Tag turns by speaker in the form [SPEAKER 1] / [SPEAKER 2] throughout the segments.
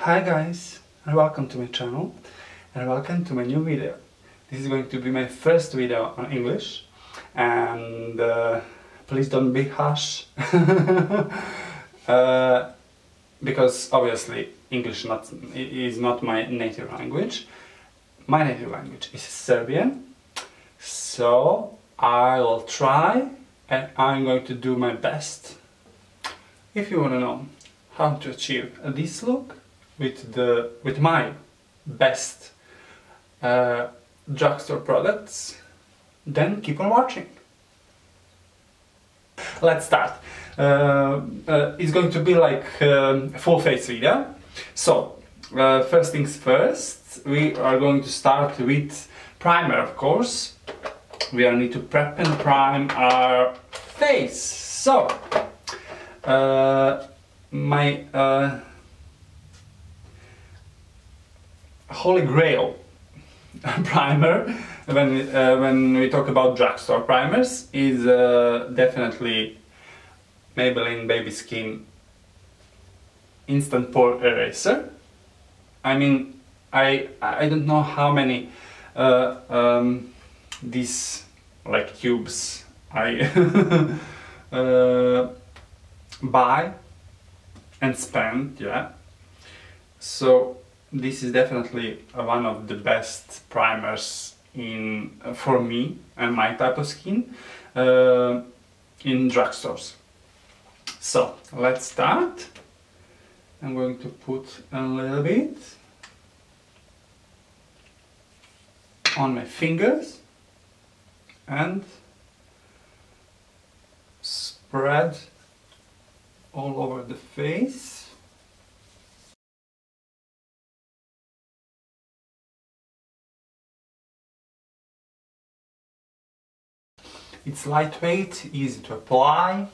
[SPEAKER 1] Hi guys, and welcome to my channel and welcome to my new video. This is going to be my first video on English and please don't be harsh because obviously English is not my native language. My native language is Serbian, so I will try and I'm going to do my best. If you want to know how to achieve this look with my best drugstore products, then keep on watching. Let's start. It's going to be like a full face video. So first things first, we are going to start with primer, of course. We need to prep and prime our face. So my holy grail primer when we talk about drugstore primers is definitely Maybelline Baby Skin Instant Pore Eraser. I mean, I don't know how many these like tubes I buy and spend, yeah. So this is definitely one of the best primers for me and my type of skin in drugstores. So let's start. I'm going to put a little bit on my fingers and spread all over the face. It's lightweight, easy to apply.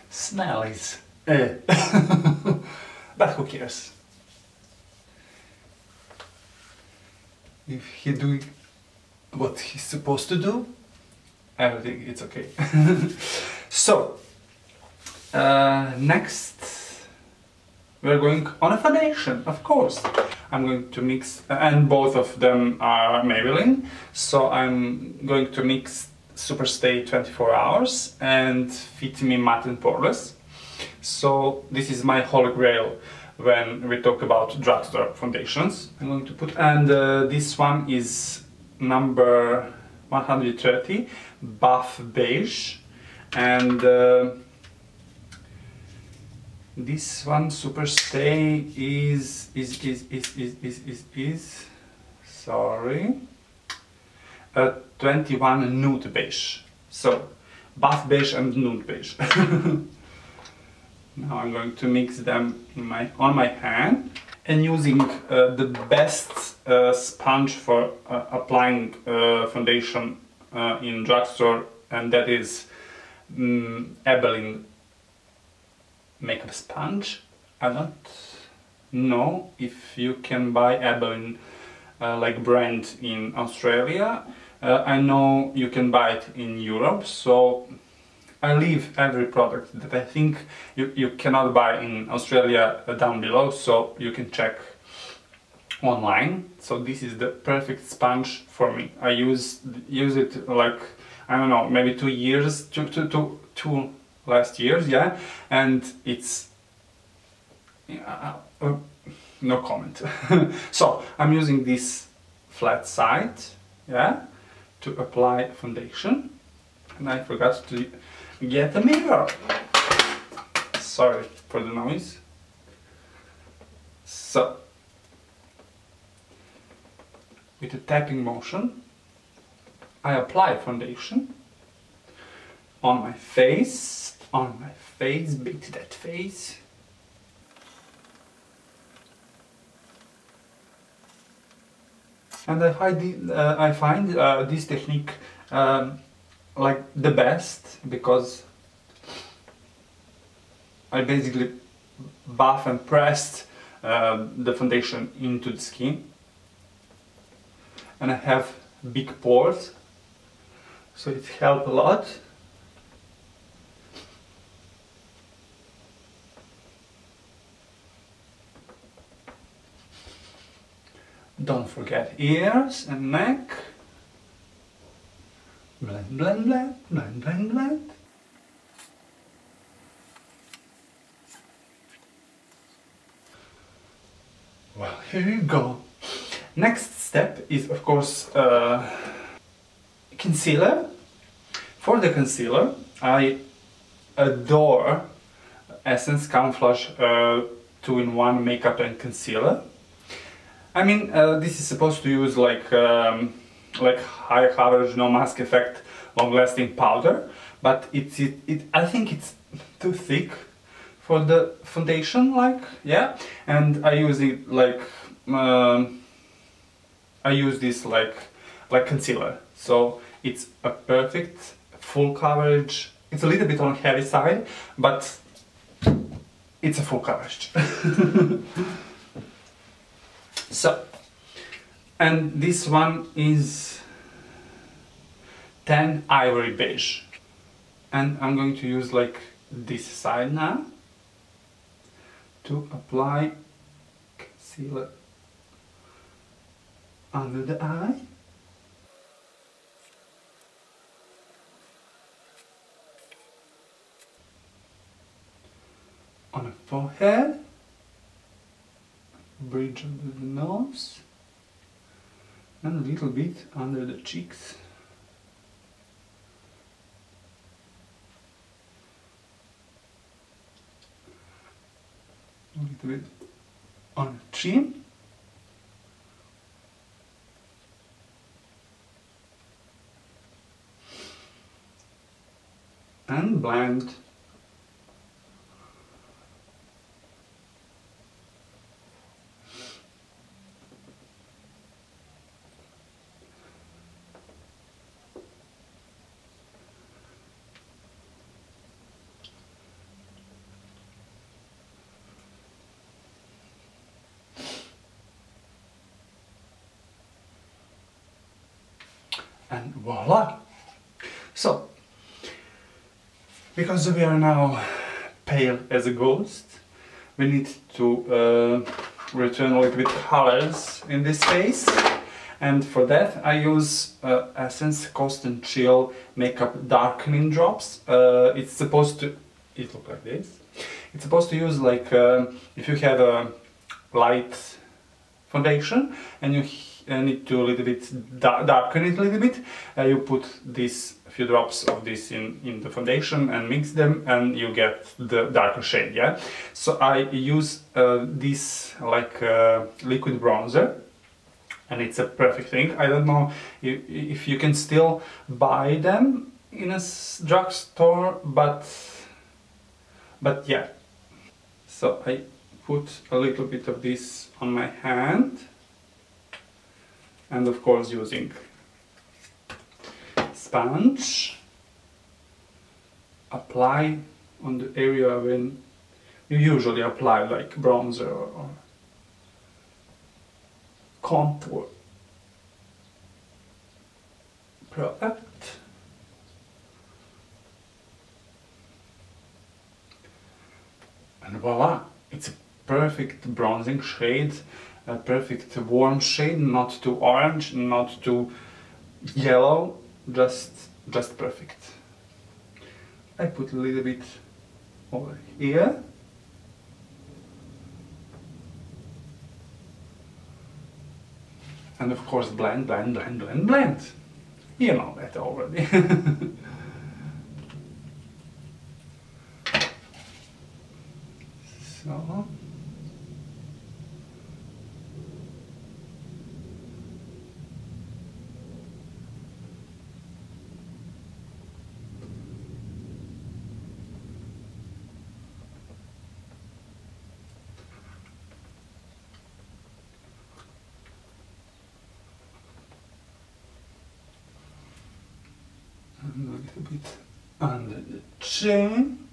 [SPEAKER 1] Smell is but who cares? If he doing what he's supposed to do, everything it's okay. So next we're going on a foundation, of course. I'm going to mix, and both of them are Maybelline, so I'm going to mix Superstay 24 Hours and Fit Me Matte and Poreless. So this is my holy grail when we talk about drugstore foundations. I'm going to put, and this one is number 130, Buff Beige, and this one Superstay is sorry, 21 Nude Beige. So Buff Beige and Nude Beige. Now I'm going to mix them on my hand and using the best sponge for applying foundation in drugstore, and that is Maybelline makeup sponge. I don't know if you can buy Maybelline like brand in Australia. I know you can buy it in Europe, so I leave every product that I think you cannot buy in Australia down below, so you can check online. So this is the perfect sponge for me. I use it like, I don't know, maybe 2 years, two last years, yeah, and it's no comment. So I'm using this flat side, yeah, to apply foundation, and I forgot to get a mirror. Sorry for the noise. So with a tapping motion I apply foundation on my face, beat that face. And I find this technique like the best, because I basically buff and pressed the foundation into the skin, and I have big pores, so it helps a lot. Don't forget ears and neck. Blend, blend, blend, blend, blend, blend. Well, here you go. Next step is, of course, concealer. For the concealer, I adore Essence Camouflage 2-in-1 makeup and concealer. I mean, this is supposed to use like high coverage, no mask effect, long-lasting powder, but I think it's too thick for the foundation, like, yeah. And I use it like I use this like concealer, so it's a perfect full coverage. It's a little bit on the heavy side, but it's a full coverage. So, and this one is tan ivory beige, and I'm going to use like this side now to apply concealer under the eye. On the forehead, bridge under the nose, and a little bit under the cheeks. A little bit on the chin. And blend. And voila! So, because we are now pale as a ghost, we need to return a little bit colors in this face. And for that I use Essence Coast and Chill Makeup Darkening Drops. It's supposed to... it looks like this. It's supposed to use like... if you have a light foundation and you need to a little bit darken it a little bit, you put this few drops of this in the foundation and mix them, and you get the darker shade, yeah? So I use this like liquid bronzer, and it's a perfect thing. I don't know if you can still buy them in a drugstore, but yeah. So I put a little bit of this on my hand, and of course using sponge, apply on the area when you usually apply like bronzer or contour product. And voila! It's a perfect bronzing shade, a perfect warm shade, not too orange, not too yellow, just perfect. I put a little bit over here. And of course blend, blend, blend, blend, blend. You know that already. So. And a little bit under the chin,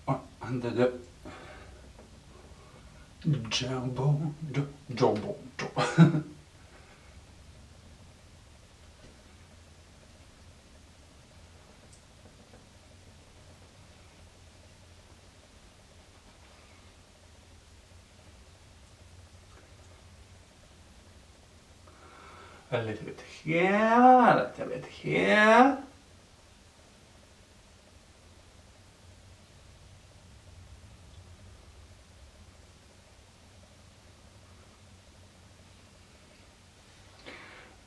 [SPEAKER 1] or under the jawbone, jawbone. A little bit here, a little bit here.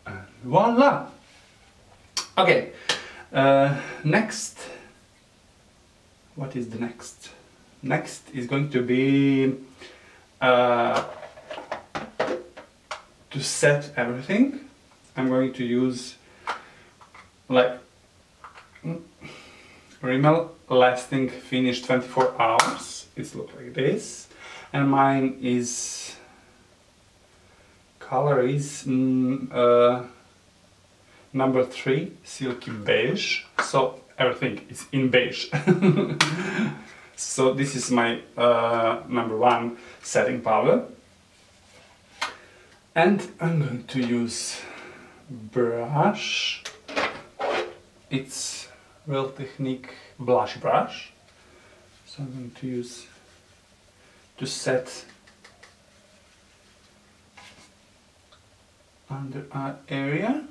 [SPEAKER 1] And voila! Okay, next, what is the next? Next is going to be to set everything. I'm going to use like Rimmel lasting finish 24 hours. It's look like this, and mine is color is number 3, silky beige. So everything is in beige. So this is my number 1 setting powder, and I'm going to use brush. It's Real Technique blush brush. So I'm going to use to set under eye area.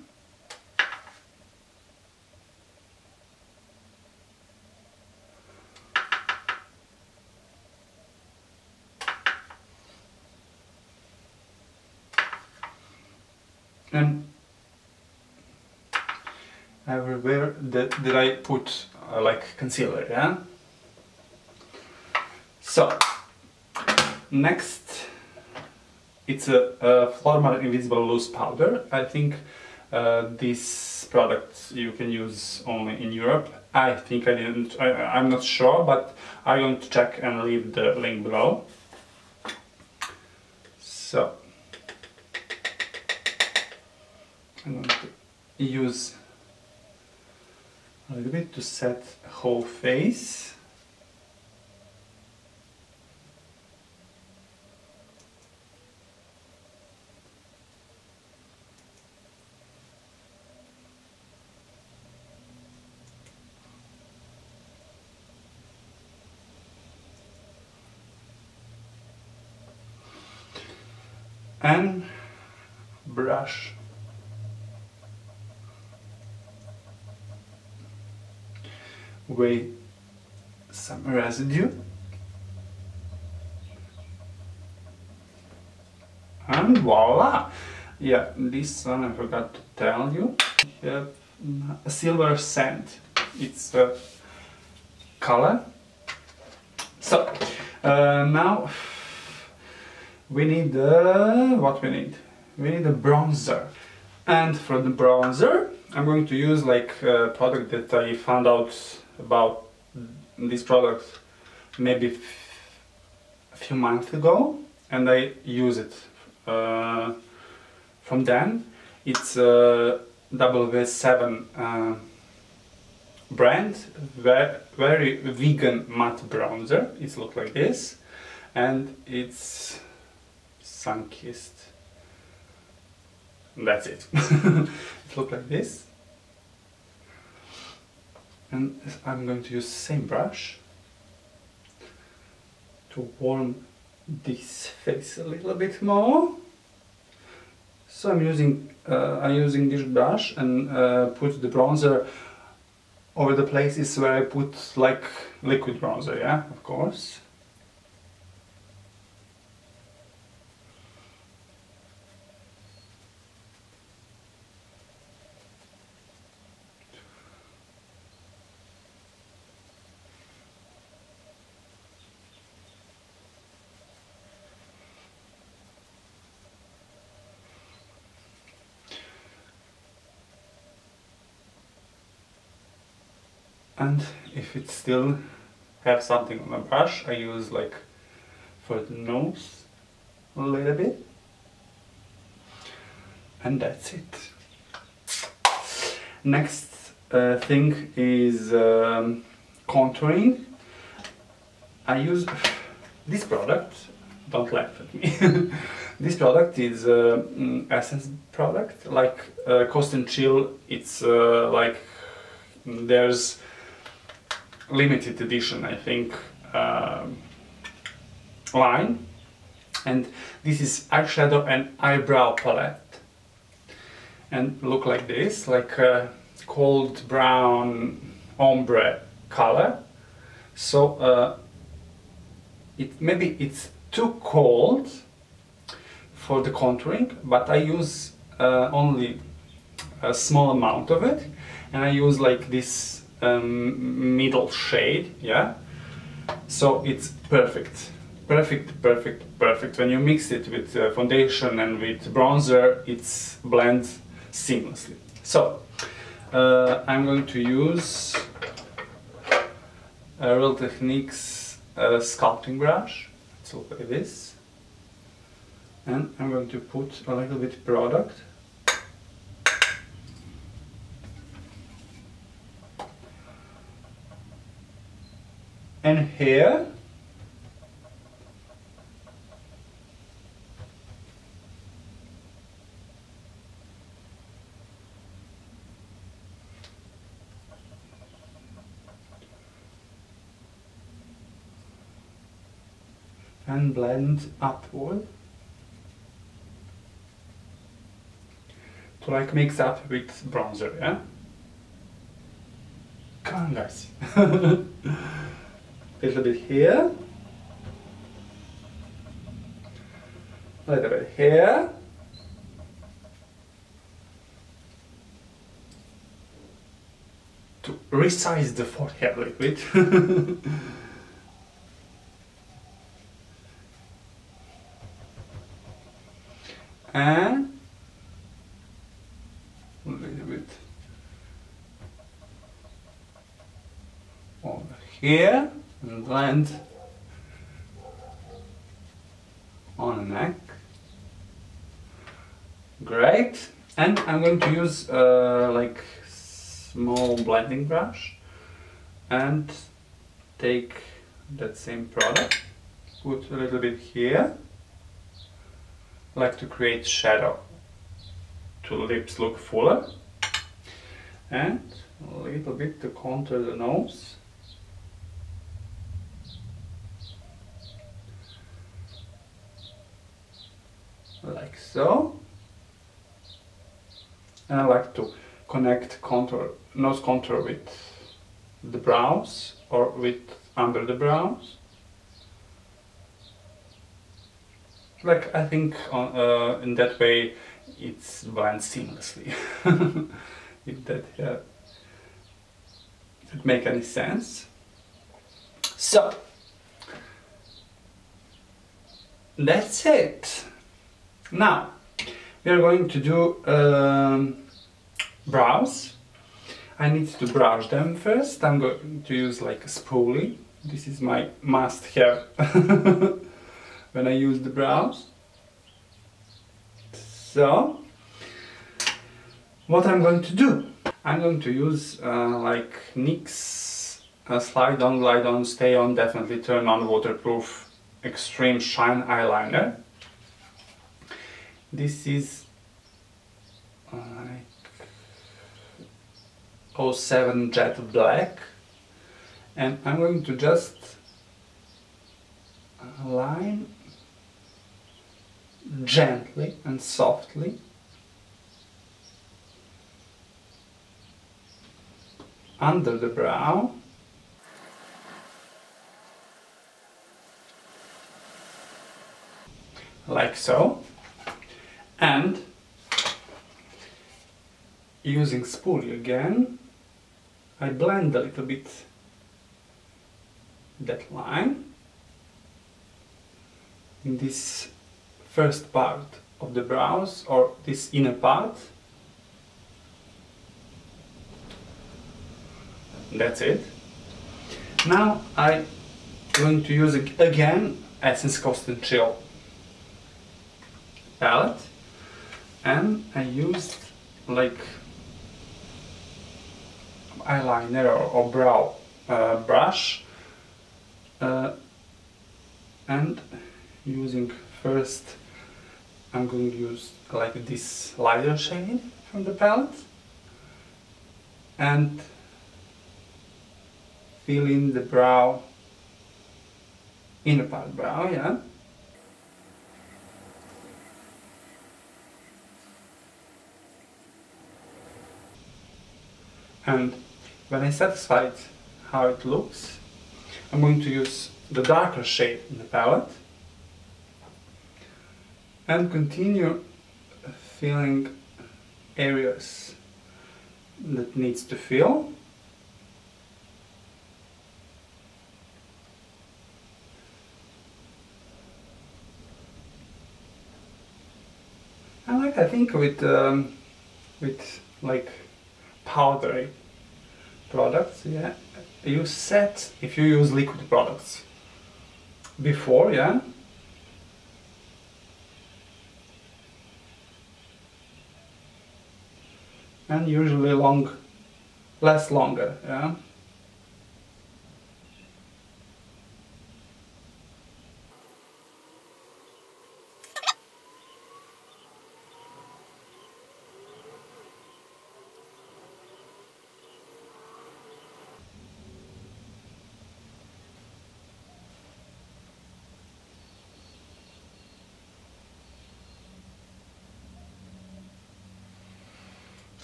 [SPEAKER 1] And everywhere that I put like concealer, yeah? So, next it's a Flormar Invisible Loose Powder. I think this product you can use only in Europe. I think I'm not sure, but I'm going to check and leave the link below. So, I'm going to use a little bit to set whole face. And brush away some residue, and voila! Yeah, this one I forgot to tell you. A silver sand. It's a color. So now we need what we need. We need a bronzer, and for the bronzer I'm going to use like a product that I found out about this product maybe a few months ago, and I use it from then. It's a W7 brand, very vegan matte bronzer. It looks like this, and it's sun-kissed. That's it. It looks like this. And I'm going to use the same brush to warm this face a little bit more. So I'm using this brush and put the bronzer over the places where I put like liquid bronzer, yeah, of course. And if it still have something on the brush, I use like for the nose a little bit, and that's it. Next thing is contouring. I use this product. Don't laugh at me. This product is Essence product, like Coast and Chill. It's like there's limited edition, I think, line, and this is eyeshadow and eyebrow palette. and look like this, like a cold brown ombre color. So maybe it's too cold for the contouring, but I use only a small amount of it, and I use like this middle shade, yeah. So it's perfect. Perfect. When you mix it with foundation and with bronzer, it blends seamlessly. So I'm going to use a Real Techniques sculpting brush. Let's look like this. And I'm going to put a little bit product. And here and blend upward to like mix up with bronzer, yeah? Come on guys. Little bit here, a little bit here, to resize the forehead a little bit. And a little bit over here. And blend on the neck. Great. And I'm going to use like small blending brush and take that same product, put a little bit here, like to create shadow to lips look fuller, and a little bit to contour the nose. Like so. And I like to connect contour, nose contour with the brows or with under the brows. Like I think in that way it blends seamlessly. If that make any sense. So that's it. Now we are going to do brows. I need to brush them first. I'm going to use like a spoolie. This is my must-have when I use the brows. So what I'm going to do? I'm going to use like NYX slide on, glide on, stay on, definitely turn on waterproof extreme shine eyeliner. This is like 07 Jet Black, and I'm going to just line gently and softly under the brow, like so, and using spoolie again, I blend a little bit that line in this first part of the brows, or this inner part. That's it. Now I'm going to use again Essence Coast and Chill palette, and I used like eyeliner or brow brush, and using first, I'm going to use like this lighter shade from the palette and fill in the brow, inner part brow, yeah. And when I'm satisfied how it looks, I'm going to use the darker shade in the palette and continue filling areas that needs to fill. And like I think with like powdery products, yeah, you set, if you use liquid products before, yeah, and usually less longer, yeah.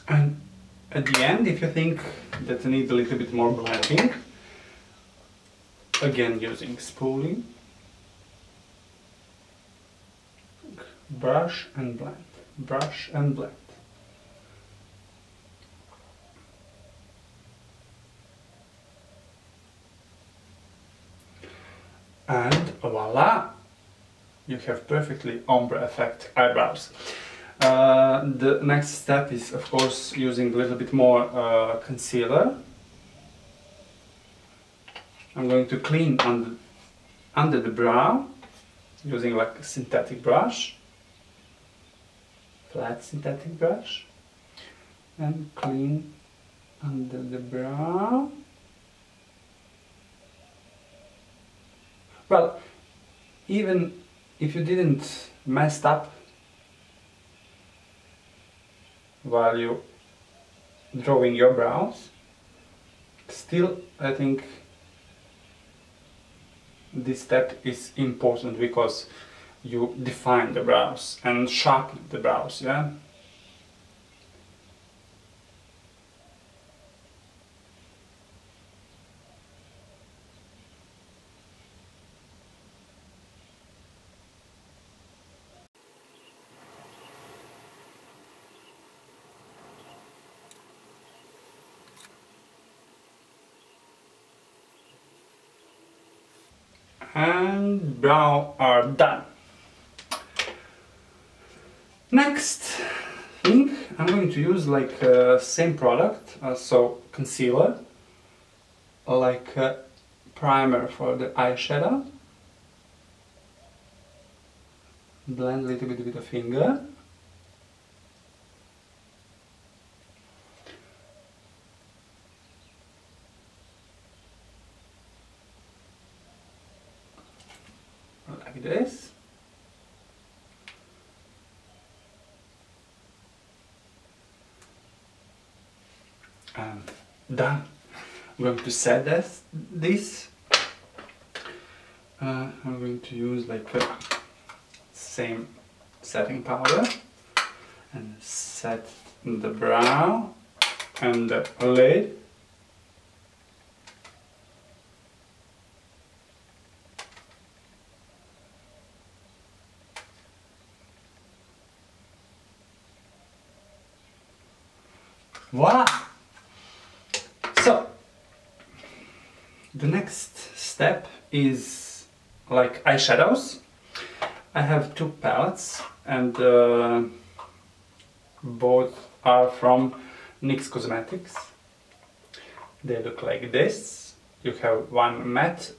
[SPEAKER 1] And at the end, if you think that you need a little bit more blending, again using spoolie, brush and blend, brush and blend. And voila, you have perfectly ombre effect eyebrows. The next step is, of course, using a little bit more concealer. I'm going to clean under the brow using like a synthetic brush, flat synthetic brush, and clean under the brow. Well, even if you didn't mess up while you drawing your brows, still I think this step is important because you define the brows and sharpen the brows, yeah? And brow are done. Next thing, I'm going to use like same product, so concealer, like primer for the eyeshadow. Blend a little bit with the finger. Like this. And done. I'm going to set this. I'm going to use like a same setting powder and set the brow and the lid. Voila! So, the next step is like eyeshadows. I have two palettes and both are from NYX Cosmetics. They look like this. You have one matte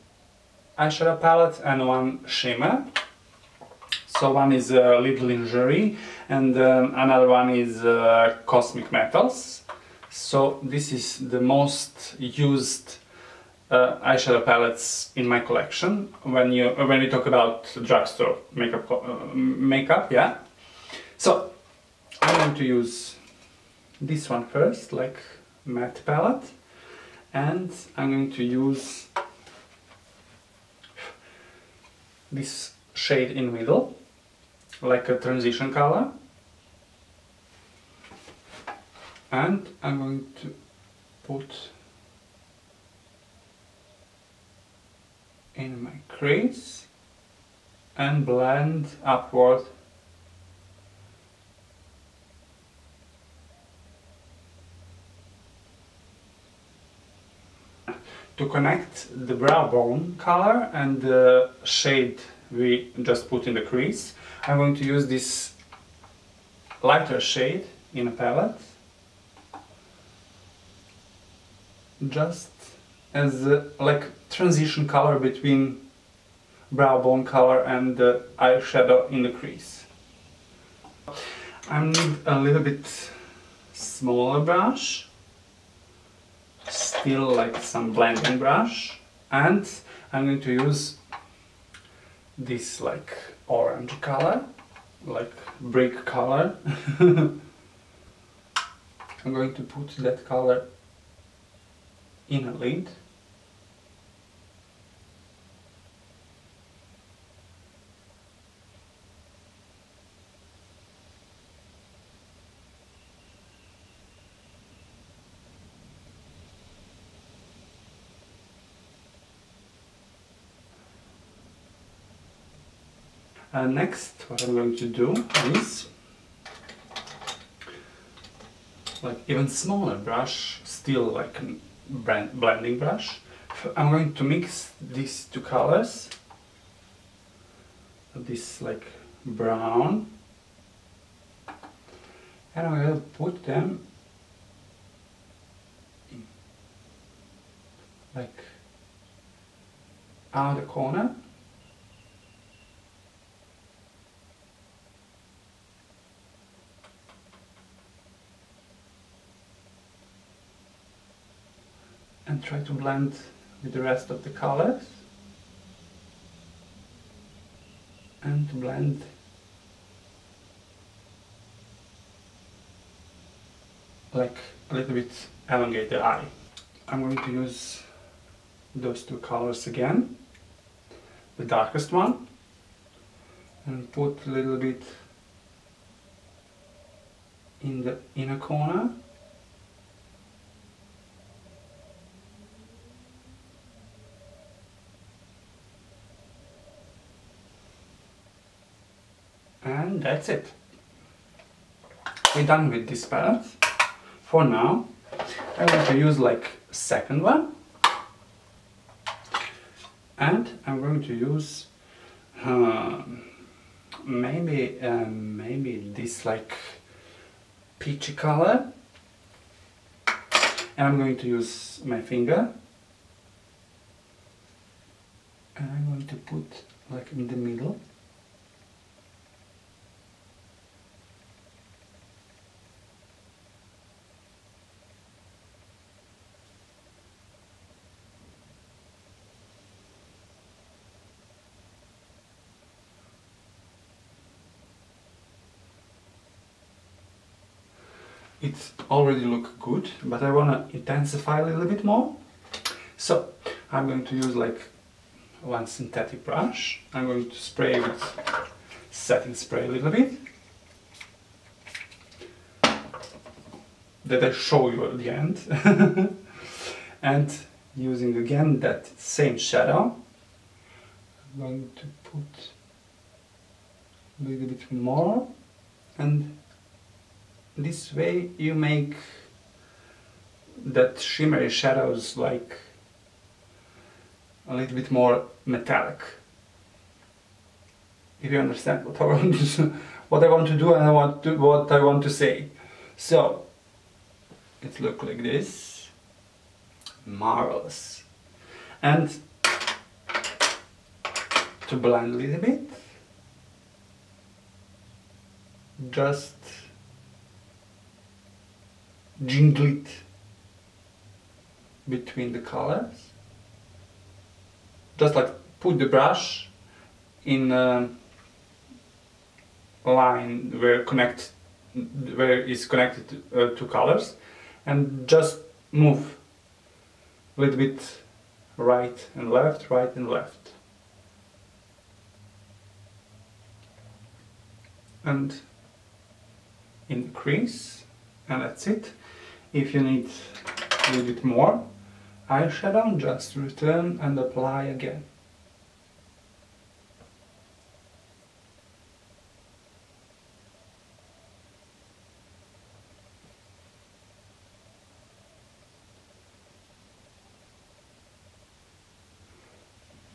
[SPEAKER 1] eyeshadow palette and one shimmer. So one is Lip Lingerie and another one is Cosmic Metals. So this is the most used eyeshadow palettes in my collection when we talk about drugstore makeup, yeah. So I'm going to use this one first, like matte palette, and I'm going to use this shade in the middle, like a transition color, and I'm going to put in my crease and blend upward. To connect the brow bone color and the shade we just put in the crease, I'm going to use this lighter shade in a palette, just as a like transition color between brow bone color and the eyeshadow in the crease. I need a little bit smaller brush, still like some blending brush, and I'm going to use this like orange color, like brick color. I'm going to put that color in a lid. Next, what I'm going to do is like even smaller brush, still like a blending brush. I'm going to mix these two colors, this like brown, and I will put them in, like out the corner. And try to blend with the rest of the colors, and to blend like a little bit elongate the eye. I'm going to use those two colors again, the darkest one, and put a little bit in the inner corner. And that's it. We're done with this palette. For now, I'm going to use like a second one. And I'm going to use maybe this like peachy color. And I'm going to use my finger. And I'm going to put like in the middle. It already looks good, but I want to intensify a little bit more. So I'm going to use like one synthetic brush. I'm going to spray with setting spray a little bit. That I show you at the end. And using again that same shadow, I'm going to put a little bit more, and this way you make that shimmery shadows like a little bit more metallic. If you understand what I want to, what I want to do and what I want to say. So it looks like this. Marvelous. And to blend a little bit, just jingle it between the colors. Just like put the brush in a line where is connected to two colors, and just move a little bit right and left, right and left. And in the crease, and that's it. If you need a little bit more eyeshadow, just return and apply again.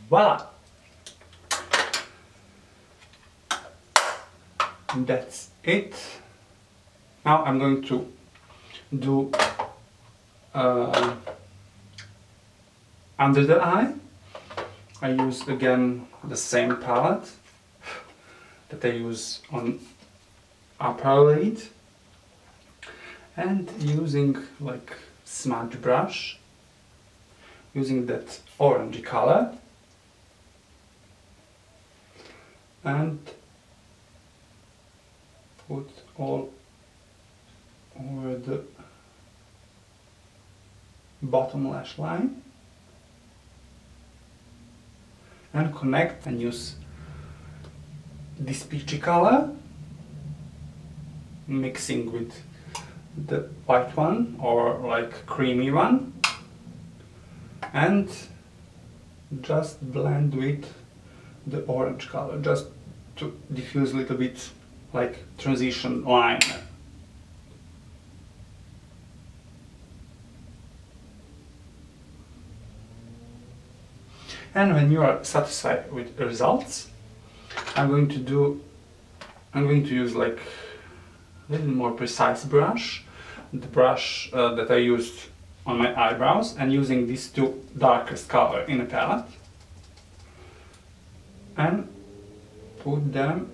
[SPEAKER 1] Voila! That's it. Now I'm going to do under the eye. I use again the same palette that I use on upper lid, and using like smudge brush, using that orangey color, and put all over the bottom lash line, and connect and use this peachy color mixing with the white one or like creamy one, and just blend with the orange color just to diffuse a little bit, like transition line. And when you are satisfied with the results, I'm going to use like a little more precise brush, the brush that I used on my eyebrows, and using these two darkest color in a palette, and put them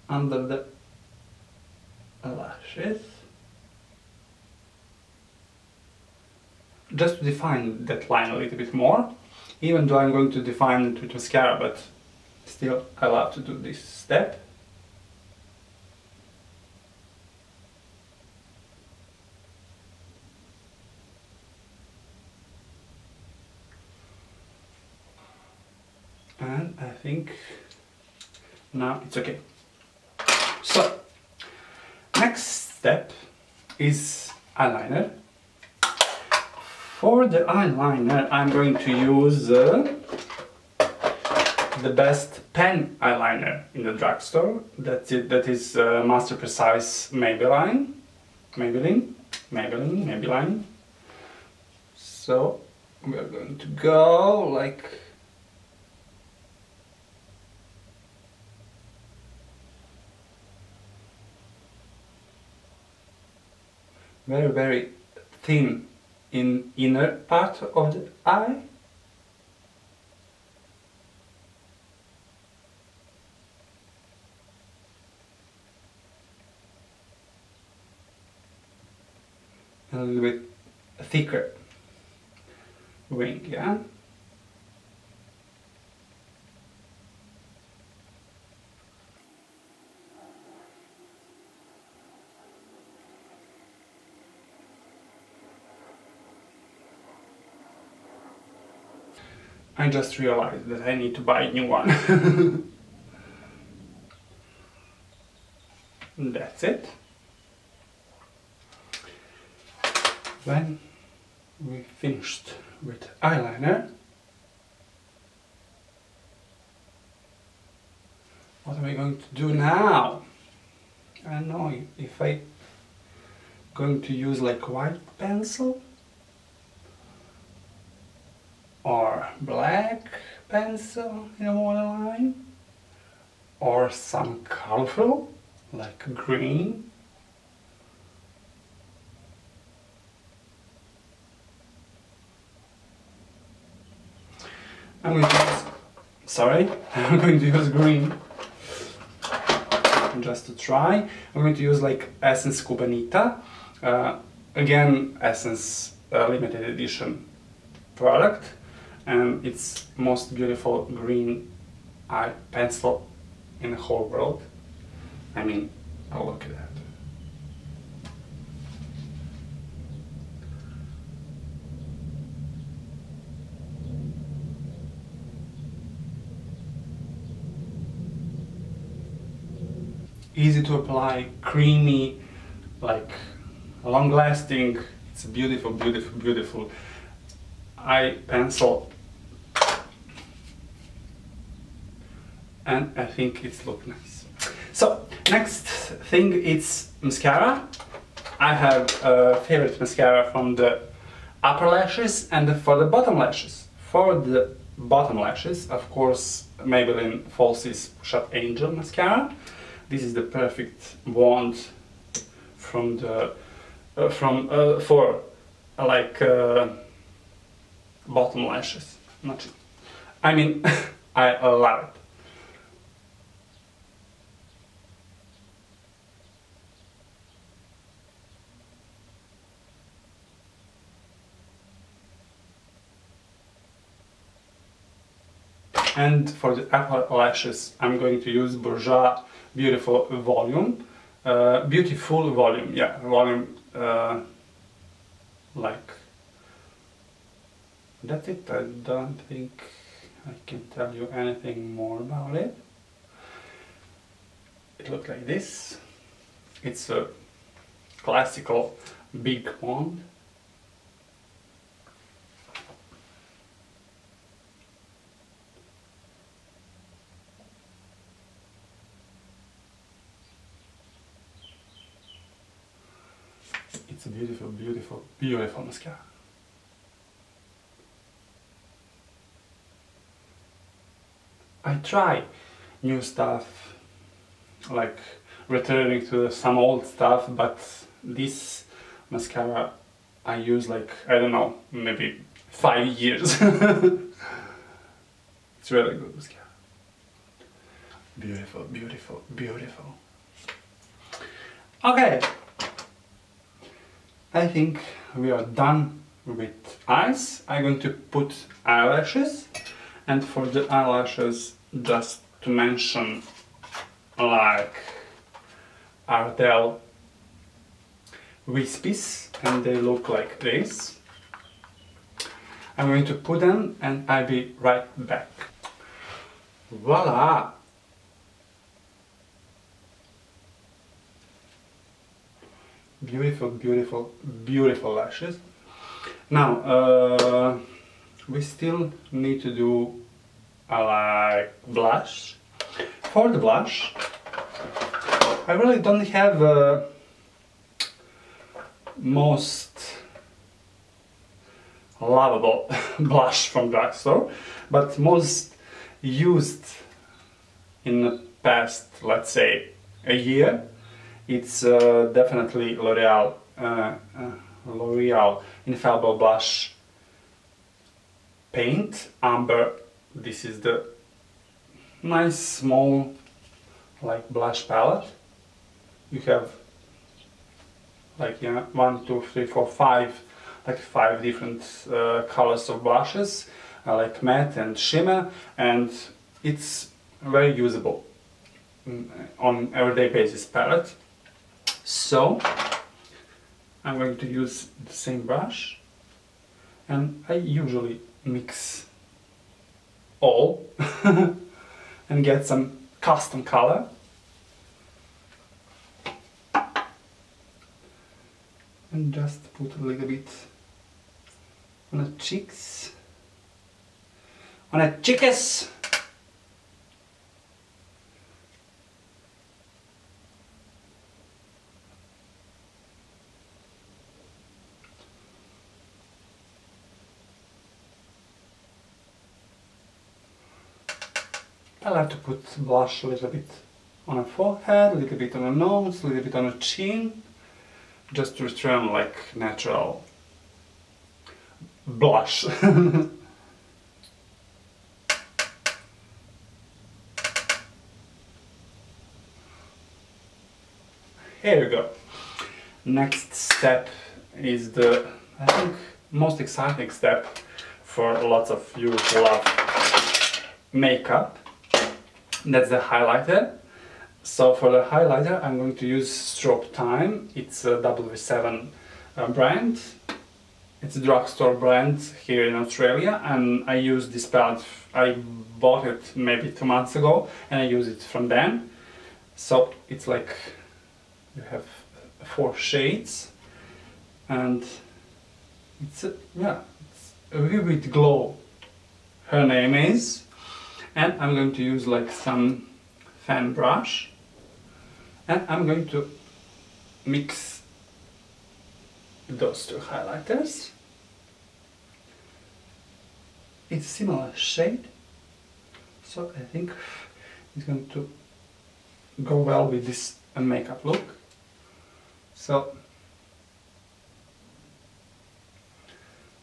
[SPEAKER 1] under the lashes, just to define that line a little bit more, even though I'm going to define it with mascara, but still I love to do this step. And I think now it's okay. So, next step is eyeliner. For the eyeliner, I'm going to use the best pen eyeliner in the drugstore. That's it. That is Master Precise Maybelline. So we are going to go like very, very thin in inner part of the eye. And a little bit thicker wing, yeah? I just realized that I need to buy a new one. That's it. When we finished with eyeliner, what am I going to do now? I don't know if I'm going to use like white pencil or black pencil in a waterline, or some colorful like green. I'm going to use green just to try. I'm going to use like Essence Cubanita, again Essence limited edition product, and it's most beautiful green eye pencil in the whole world. I mean, oh, look at that. Easy to apply, creamy, like long lasting. It's a beautiful, beautiful, beautiful eye pencil, and I think it's look nice. So next thing is mascara. I have a favorite mascara from the upper lashes and for the bottom lashes. For the bottom lashes, of course, Maybelline Falsies Push-Up Angel mascara. This is the perfect wand from the for like bottom lashes. I mean, I love it. And for the upper lashes, I'm going to use Bourjois Beautiful Volume. Beautiful Volume, yeah, volume, like, that's it. I don't think I can tell you anything more about it. It looks like this. It's a classical big wand. It's a beautiful, beautiful, beautiful mascara. I try new stuff, like returning to some old stuff, but this mascara I use like, I don't know, maybe 5 years. It's really good mascara. Beautiful, beautiful, beautiful. Okay. I think we are done with eyes. I'm going to put eyelashes, and for the eyelashes, just to mention, like Ardell Wispies, and they look like this. I'm going to put them and I'll be right back. Voila! Beautiful, beautiful, beautiful lashes. Now, we still need to do like blush. For the blush, I really don't have most lovable blush from drugstore, but most used in the past, let's say, a year. It's definitely L'Oreal Infallible Blush Paint Amber. This is the nice small like blush palette. You have like 1, 2, 3, 4, 5, like 5 different colors of blushes, like matte and shimmer, and it's very usable on everyday basis palette. So I'm going to use the same brush, and I usually mix all and get some custom color. And just put a little bit on the cheeks, on the cheeks. I like to put blush a little bit on the forehead, a little bit on the nose, a little bit on the chin, just to return like natural blush. Here you go. Next step is the, I think, most exciting step for lots of you who love makeup. That's the highlighter. So for the highlighter I'm going to use Strobe Time. It's a W7 brand. It's a drugstore brand here in Australia, and I use this palette. I bought it maybe 2 months ago and I use it from then. So it's like you have 4 shades, and it's a vivid glow. Her name is, and I'm going to use like some fan brush, and I'm going to mix those two highlighters. It's a similar shade, so I think it's going to go well with this makeup look. So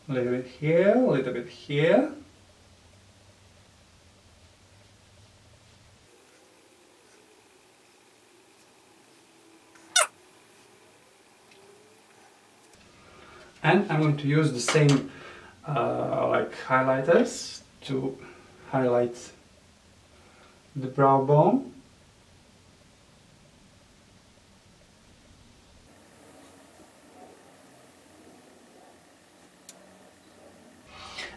[SPEAKER 1] a little bit here, a little bit here. And I'm going to use the same like highlighters to highlight the brow bone.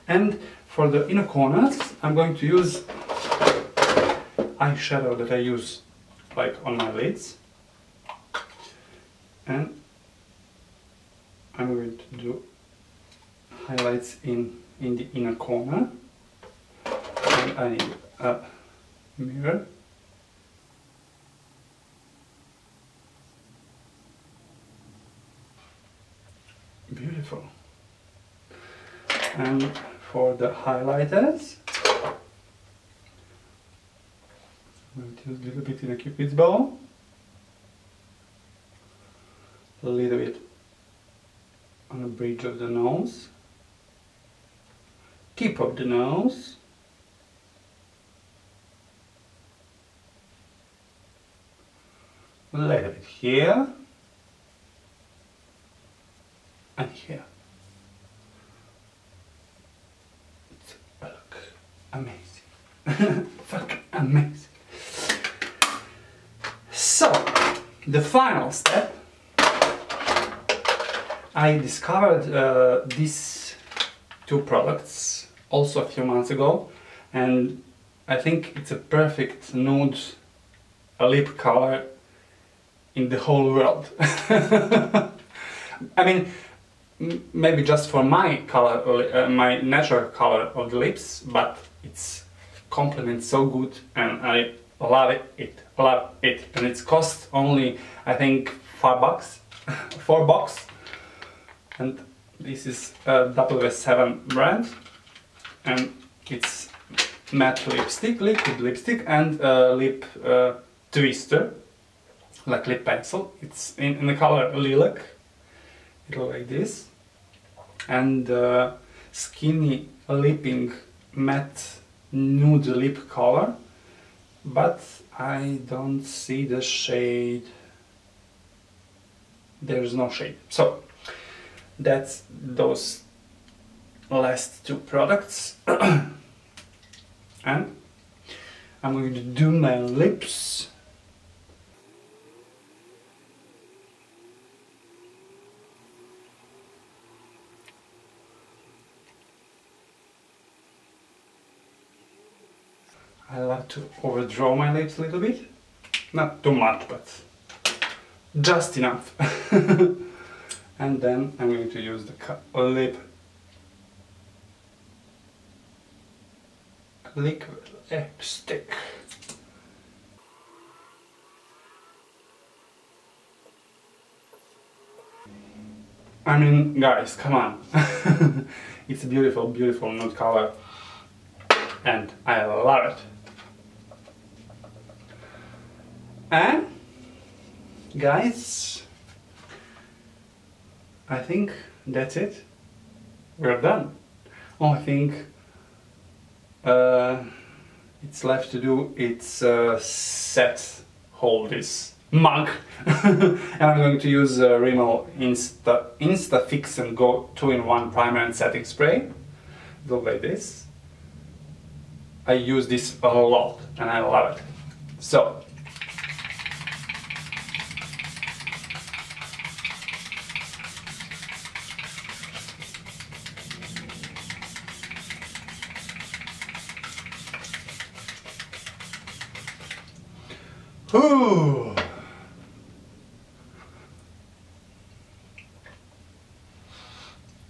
[SPEAKER 1] And for the inner corners, I'm going to use eyeshadow that I use like on my lids, and I'm going to do highlights in the inner corner, and I need a mirror. Beautiful. And for the highlighters, I'm going to use a little bit in a cupid's bow, a little bit on the bridge of the nose, tip of the nose, a little bit here, and here. It's look amazing. Fucking amazing. So, the final step. I discovered these two products also a few months ago, and I think it's a perfect nude lip color in the whole world. I mean, maybe just for my color, my natural color of the lips, but it's complements so good, and I love it, and it's cost only I think $5, $4. And this is a W7 brand, and it's matte lipstick, liquid lipstick, and lip twister, like lip pencil. It's in the color lilac. It looks like this, and skinny lipping matte nude lip color, but I don't see the shade. There's no shade. So that's those last two products. And I'm going to do my lips. I like to overdraw my lips a little bit. Not too much, but just enough. And then I'm going to use the lip liquid lipstick. I mean, guys, come on. It's a beautiful, beautiful nude color, and I love it. And guys, I think that's it. We're done. Only thing it's left to do, it's hold this mug. And I'm going to use Rimmel Insta Fix and Go 2-in-1 primer and setting spray. Look like this. I use this a lot and I love it. So ooh.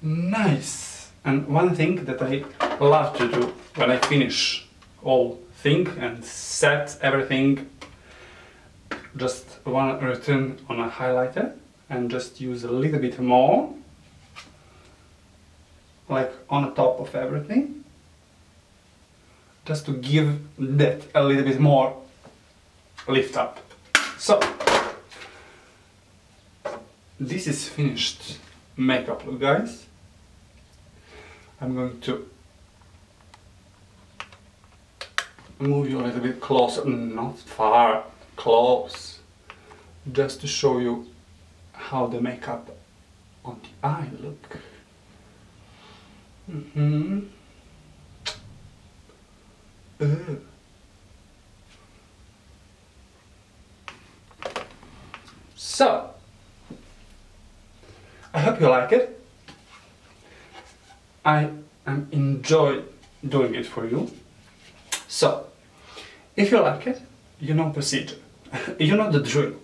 [SPEAKER 1] Nice! And one thing that I love to do when I finish all thing and set everything, just one return on a highlighter and just use a little bit more, like on top of everything, just to give that a little bit more lift up. So this is finished makeup look, guys. I'm going to move you a little bit closer, not far, close, just to show you how the makeup on the eye look. So, I hope you like it. I enjoy doing it for you. So, if you like it, you know procedure. You know the drill.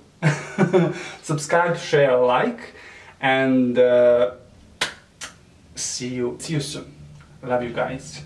[SPEAKER 1] Subscribe, share, like, and see you soon. Love you guys.